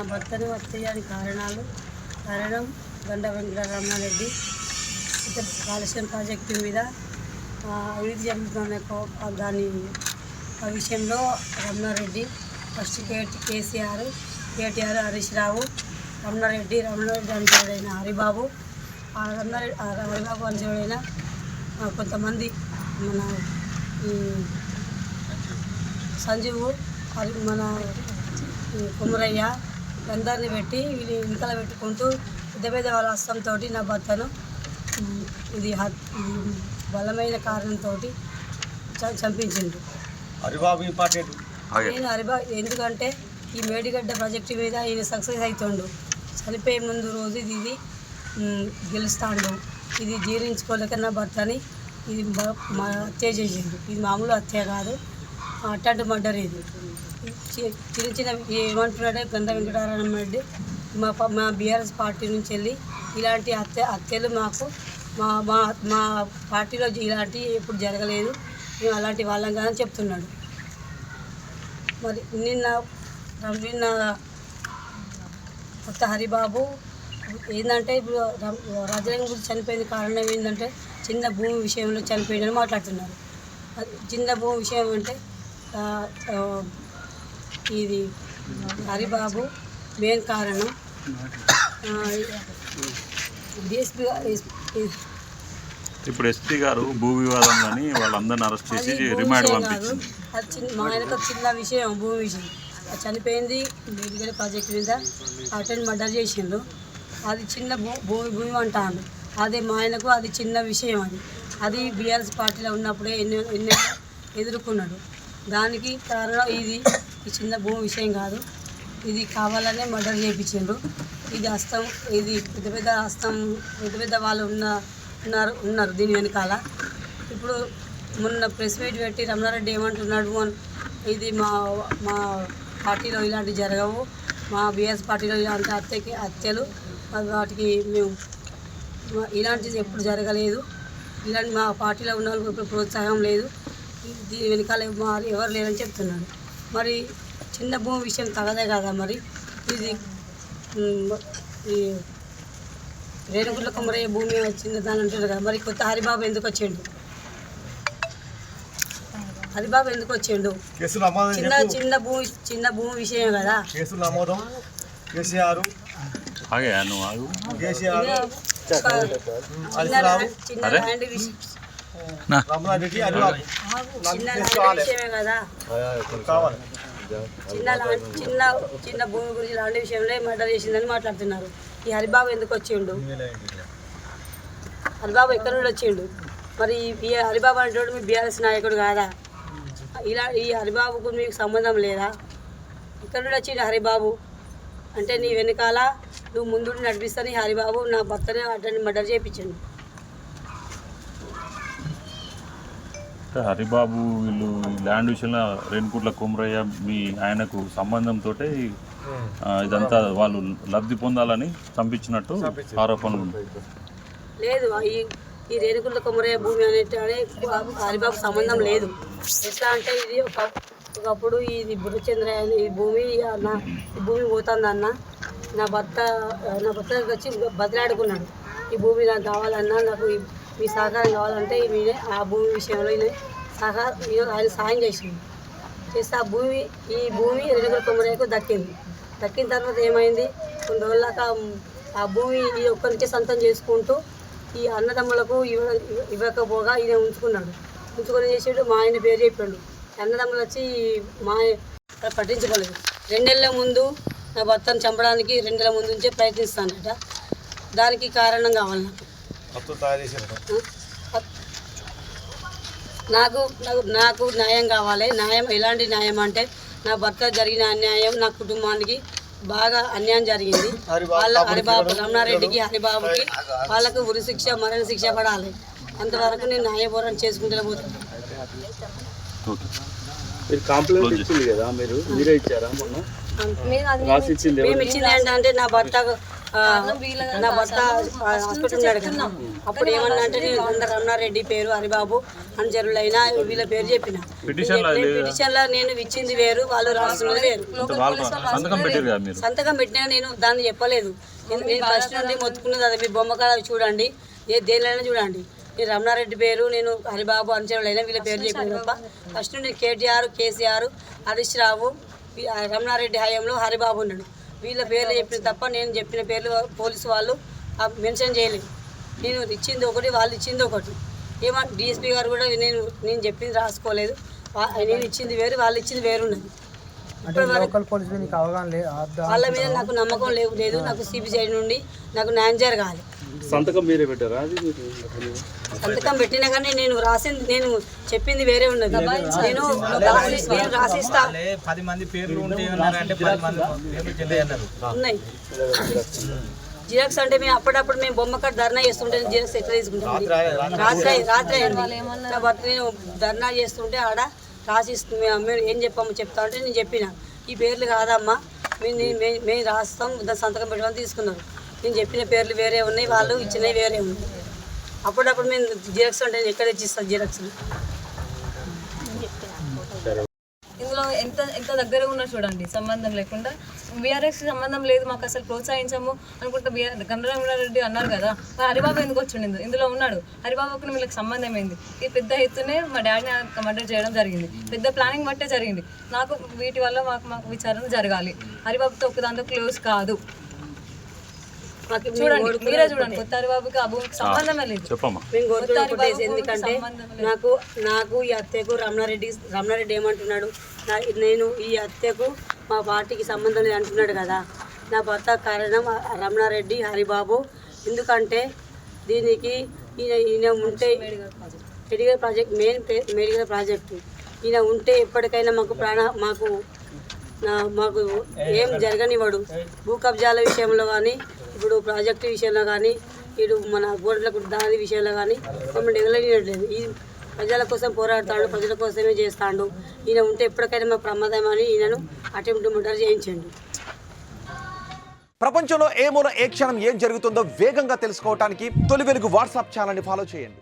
నా భర్తను హత్యడానికి కారణం గండ వెంకటరమణారెడ్డి ఇతర కాలుష్యం ప్రాజెక్టు మీద అవినీతి జరుగుతున్న దాని విషయంలో రమణారెడ్డి ఫస్ట్ కేటీఆర్ హరీష్ రావు రమణారెడ్డి అనుచరుడైన హరిబాబు హరిబాబు అనుచరుడైన కొంతమంది మన సంజీవు మన కుమరయ్య అందరిని పెట్టి వీళ్ళు వెనకాల పెట్టుకుంటూ పెద్ద వాళ్ళ హస్తంతో నా భర్తను ఇది బలమైన కారణంతో చంపించిండు. నేను హరిబాబు ఎందుకంటే ఈ మేడిగడ్డ ప్రాజెక్టు మీద ఈయన సక్సెస్ అవుతుండు. చనిపోయే ముందు రోజు ఇది గెలుస్తాడు, ఇది జీర్ణించుకోలేక నా భర్తని ఇది హత్య చేసిండు. ఇది మామూలు హత్య కాదు, అటెంప్ట్ మర్డర్. ఇది చిన్న ఏమంటున్నాడే గండ వెంకటరమణారెడ్డి మా బీఆర్ఎస్ పార్టీ నుంచి వెళ్ళి ఇలాంటి హత్యలు మాకు మా పార్టీలో ఇలాంటివి ఎప్పుడు జరగలేదు, మేము అలాంటి వాళ్ళం కాదని చెప్తున్నాడు. మరి నిన్న కొత్త హరిబాబు ఏంటంటే ఇప్పుడు రాజ్యాంగం గురించి చనిపోయిన కారణం ఏంటంటే చిన్న భూమి విషయంలో చనిపోయిందని మాట్లాడుతున్నారు. చిన్న భూమి విషయం అంటే ఇది హరిబాబు మెయిన్ కారణం. ఇప్పుడు ఎస్పీ గారు భూ వివాదంలోని వాళ్ళందరిని అరెస్ట్ చేసి రిమాండ్ పంపించారు. మా ఆయనకు చిన్న విషయం, భూమి విషయం. చనిపోయింది మేడిగడ్డ ప్రాజెక్టు మీద అటెంప్ట్ మర్డర్ చేసిండు. అది చిన్న భూమి అంటాను. అదే మా ఆయనకు అది చిన్న విషయం. అది బీఆర్ఎస్ పార్టీలో ఉన్నప్పుడే ఎన్నో ఎదుర్కొన్నాడు. దానికి కారణం ఈ చిన్న భూమి విషయం కాదు, ఇది కావాలనే మర్డర్ చేయించిండ్రు. ఇది హస్తం, ఇది పెద్ద వాళ్ళు ఉన్నారు దీని వెనకాల. ఇప్పుడు మొన్న ప్రెస్ మీట్ పెట్టి రమణారెడ్డి ఏమంటున్నాడు, ఇది మా పార్టీలో ఇలాంటివి జరగవు, మా బీఆర్ఎస్ పార్టీలో ఇలాంటి హత్యలు వాటికి మేము ఇలాంటిది ఎప్పుడు జరగలేదు, ఇలాంటి మా పార్టీలో ఉన్న వాళ్ళకి ప్రోత్సాహం లేదు, దీని వెనకాల ఎవరు లేరని చెప్తున్నాడు. మరి చిన్న భూమి విషయం తగదే కదా. మరి ఇది ఈ రేణుగుంట్ల కుమరయ్య భూమి వచ్చింది దాని అంటారు కదా. మరి కొత్త హరిబాబు ఎందుకు వచ్చిండు? హరిబాబు ఎందుకు వచ్చిండు? చిన్న భూమి విషయం కదా. చిన్న భూమి గురించి లాంటి విషయంలో మర్డర్ చేసిందని మాట్లాడుతున్నారు. ఈ హరిబాబు ఎందుకు వచ్చిండు? హరిబాబు ఎక్కడి నుండి వచ్చిండు? మరి ఈ హరిబాబు అంటాడు మీ బీఆర్ఎస్ నాయకుడు కాదా? ఈ హరిబాబుకు మీకు సంబంధం లేదా? ఎక్కడి నుండి వచ్చిండు హరిబాబు? అంటే నీ వెనకాల నువ్వు ముందు నడిపిస్తాను. ఈ హరిబాబు నా భర్తనే అటెంప్ట్ మర్డర్ చేయించండు. హరిబాబు వీళ్ళు ల్యాండ్ విషయంలో రేణుగుంట్ల కుమరయ్య మీ ఆయనకు సంబంధంతో ఇదంతా వాళ్ళు లబ్ధి పొందాలని చంపించినట్టు ఆరోపణలు ఉన్నాయి. లేదు, ఈ రేణుగుంట్ల కుమరయ్య భూమి అనే హరిబాబు సంబంధం లేదు. ఎట్లా అంటే ఇది ఒకప్పుడు ఇది బుర్రచంద్ర ఈ భూమి పోతుందన్న నా భర్త వచ్చి బదిలాడుకున్నాడు. ఈ భూమి నాకు కావాలన్నా, నాకు మీ సహకారం కావాలంటే ఈయన ఆ భూమి విషయంలో ఆయన సాయం చేసింది. చేస్తే ఈ భూమి రేణుగుంట్ల కుమరయ్యకు దక్కిన తర్వాత ఏమైంది, కొన్ని రోజులాక ఆ భూమి ఈ ఒక్కరికే సొంతం చేసుకుంటూ ఈ అన్నదమ్ములకు ఇవ్వకపోగా ఈయన ఉంచుకొని చేసాడు. మా ఆయన పేరు చెప్పాడు. అన్నదమ్ములు వచ్చి మా పట్టించుకోలేదు. 2 నెలల ముందు నా భర్తను చంపడానికి 2 నెలల ముందు నుంచే ప్రయత్నిస్తానట. దానికి కారణం కావాలి నాకు న్యాయం కావాలి. న్యాయం ఎలాంటి న్యాయం అంటే నా భర్త జరిగిన అన్యాయం, నా కుటుంబానికి బాగా అన్యాయం జరిగింది. హరిబాబు రమణారెడ్డికి హరిబాబుకి వాళ్ళకు ఉరి శిక్ష మరణ శిక్ష పడాలి. అంతవరకు నేను న్యాయపోరాటం చేసుకుంటూ పోతాను. మేము ఇచ్చింది ఏంటంటే నా భర్త నా భర్త హాస్పిటల్ ఉన్నాడు కదా, అప్పుడు ఏమన్నా అంటే నేను అందరు రమణారెడ్డి పేరు హరిబాబు అనుచరులైనా వీళ్ళ పేరు చెప్పిన పిటిషన్లో నేను ఇచ్చింది వేరు, వాళ్ళు రాస్తున్నది వేరు. సంతకం పెట్టినా నేను దాన్ని చెప్పలేదు. నేను ఫస్ట్ నుండి మొత్తుకున్నది అది, మీ బొమ్మ కాడ చూడండి, దేనిలైనా చూడండి, నేను రమణారెడ్డి పేరు, నేను హరిబాబు అనుచరులైనా వీళ్ళ పేరు చెప్పాను తప్ప ఫస్ట్ నుండి కేటీఆర్, కేసీఆర్, హరీష్ రావు, రమణారెడ్డి హయాంలో హరిబాబు ఉన్నాడు, వీళ్ళ పేర్లు చెప్పిన తప్ప నేను చెప్పిన పేర్లు పోలీసు వాళ్ళు మెన్షన్ చేయలేదు. నేను ఇచ్చింది ఒకటి, వాళ్ళు ఇచ్చింది ఒకటి. ఏమంటే డిఎస్పీ గారు కూడా నేను చెప్పింది రాసుకోలేదు, నేను ఇచ్చింది వేరు, వాళ్ళు ఇచ్చింది వేరున్నది. వాళ్ళ మీద నాకు నమ్మకం లేదు. నాకు సిబి సైడ్ నుండి నాకు న్యాయం జరగాలి. సంతకం మీరే పెట్టారా? సంతకం పెట్టినా కానీ నేను రాసింది, నేను చెప్పింది వేరే ఉన్నది. నేను రాసిస్తా. 10 మంది పేర్లు ఉన్నాయి. జిరాక్స్ అంటే మేము అప్పుడప్పుడు మేము బొమ్మ కట్ ధర్నా చేస్తుంటే జిరాక్స్ ఎట్లా తీసుకుంటాం? రాత్రి అయింది నా భర్త, నేను ధర్నా చేస్తుంటే ఆడ రాసిస్తు మేము ఏం చెప్తా అంటే నేను చెప్పిన ఈ పేర్లు కాదమ్మా, మేము రాస్తాం, దాని సంతకం పెట్టమని తీసుకున్నారు. నేను చెప్పిన పేర్లు వేరే ఉన్నాయి, వాళ్ళు ఇచ్చినవి వేరే ఉన్నాయి. అప్పుడప్పుడు మేము జిరాక్స్ అంటే ఎక్కడ ఇచ్చిస్తాం జిరాక్స్. ఇందులో ఎంత దగ్గర ఉన్నా చూడండి, సంబంధం లేకుండా బీఆర్ఎస్కి సంబంధం లేదు, మాకు అసలు ప్రోత్సహించము అనుకుంటే గండ్రరామిరెడ్డి అన్నారు కదా, హరిబాబు ఎందుకు వచ్చిండు ఇందులో ఉన్నాడు? హరిబాబుకి వీళ్ళకి సంబంధం ఏంది? ఈ పెద్ద ఎత్తునే మా డాడీని మర్డర్ చేయడం జరిగింది, పెద్ద ప్లానింగ్ బట్టే జరిగింది. నాకు వీటి వల్ల మాకు విచారణ జరగాలి. హరిబాబుతో ఒక దాంతో క్లోజ్ కాదు. చూడండి, మీరే చూడండి, కొత్త హరిబాబుకి ఆ భూమికి సంబంధమే లేదు. ఎందుకంటే నాకు ఈ హత్యకు రమణారెడ్డి ఏమంటున్నాడు, నేను ఈ హత్యకు మా పార్టీకి సంబంధం లేదు అంటున్నాడు కదా. నా భర్త కారణం రమణారెడ్డి హరిబాబు. ఎందుకంటే దీనికి ఈయన ఉంటే మెడికల్ ప్రాజెక్ట్, మెడికల్ ప్రాజెక్టు ఈయన ఉంటే ఎప్పటికైనా మాకు ఏం జరగనివ్వడు. భూ కబ్జాల విషయంలో కానీ, ఇప్పుడు ప్రాజెక్టు విషయంలో కానీ, ఇటు మన గోడలకు దాని విషయంలో కానీ మమ్మల్ని ఎగలనియట్లేదు. ఈ ప్రజల కోసం పోరాడుతాడు, ప్రజల కోసమే చేస్తాడు. ఈయన ఉంటే ఎప్పటికైనా మాకు ప్రమాదం అని ఈయనను అటెంప్ట్ మర్డర్ చేయించండి. ప్రపంచంలో ఏ మూల ఏ క్షణం ఏం జరుగుతుందో వేగంగా తెలుసుకోవడానికి తొలి వెలుగు వాట్సాప్ ఛానల్ని ఫాలో చేయండి.